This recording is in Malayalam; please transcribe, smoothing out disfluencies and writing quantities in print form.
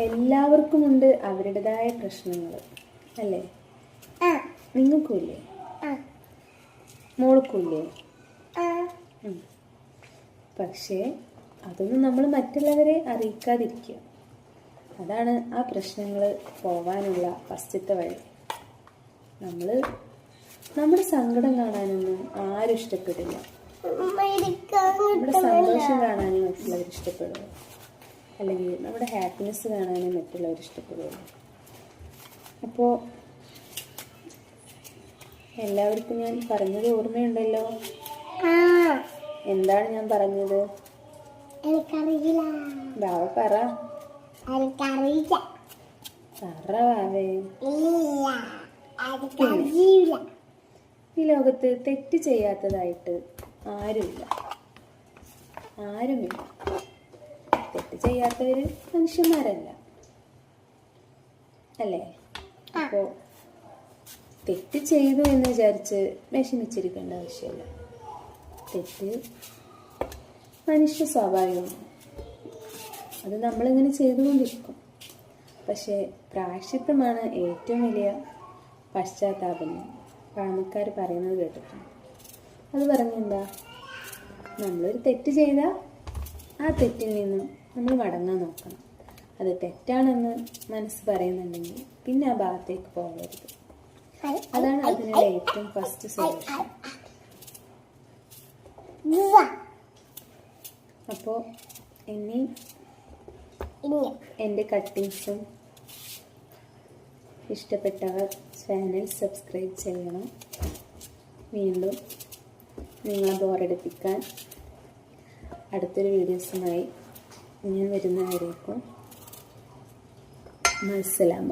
എല്ലാവർക്കുമുണ്ട് അവരുടേതായ പ്രശ്നങ്ങൾ അല്ലേ? നിങ്ങൾക്കുമില്ലേ? മോൾക്കുമില്ലേ? പക്ഷേ അതൊന്നും നമ്മൾ മറ്റുള്ളവരെ അറിയിക്കാതിരിക്കുക. അതാണ് ആ പ്രശ്നങ്ങൾ പോവാനുള്ള ഫസ്റ്റത്തെ വഴി. നമ്മുടെ സങ്കടം കാണാനൊന്നും ആരും ഇഷ്ടപ്പെടില്ല. നമ്മുടെ സന്തോഷം കാണാനും മറ്റുള്ളവർ ഇഷ്ടപ്പെടുക, അല്ലെങ്കിൽ നമ്മുടെ ഹാപ്പിനെസ് കാണാനും മറ്റുള്ളവർ ഇഷ്ടപ്പെടുക. അപ്പോൾ എല്ലാവർക്കും ഞാൻ പറഞ്ഞത് ഓർമ്മയുണ്ടല്ലോ? എന്താണ് ഞാൻ പറഞ്ഞത്? എനിക്കറിയില്ല. ബാവ പറ. എനിക്കറിയില്ല. പറ ബാവേ. എനിക്കറിയില്ല. ഈ ലോകത്ത് തെറ്റ് ചെയ്യാത്തതായിട്ട് ആരുമില്ല. തെറ്റ് ചെയ്യാത്തവര് മനുഷ്യന്മാരല്ല അല്ലേ? അപ്പോൾ തെറ്റ് ചെയ്തു എന്ന് വിചാരിച്ച് വിഷമിച്ചിരിക്കേണ്ട ആവശ്യമില്ല. തെറ്റ് മനുഷ്യ സ്വാഭാവികമാണ്. അത് നമ്മളിങ്ങനെ ചെയ്തുകൊണ്ടിരിക്കും. പക്ഷേ പ്രായശ്ചിത്തമാണ് ഏറ്റവും വലിയ പശ്ചാത്താപം. പഴമക്കാർ പറയുന്നത് കേട്ടിട്ടുണ്ട്. അത് പറഞ്ഞെന്താ? നമ്മളൊരു തെറ്റ് ചെയ്താൽ ആ തെറ്റിൽ നിന്നും നമ്മൾ മടങ്ങാൻ നോക്കണം. അത് തെറ്റാണെന്ന് മനസ്സ് പറയുന്നുണ്ടെങ്കിൽ പിന്നെ ആ ഭാഗത്തേക്ക് പോകരുത്. അതാണ് അതിനുള്ള ഏറ്റവും ഫസ്റ്റ് സൊല്യൂഷൻ. അപ്പോൾ ഇനി എൻ്റെ കട്ടിങ്സും ഇഷ്ടപ്പെട്ടവർ ചാനൽ സബ്സ്ക്രൈബ് ചെയ്യണം. വീണ്ടും നിങ്ങളെ ബോറടിപ്പിക്കാൻ അടുത്തൊരു വീഡിയോസുമായി ഞാൻ വരുന്നവരേക്കും മസ്സലാമ.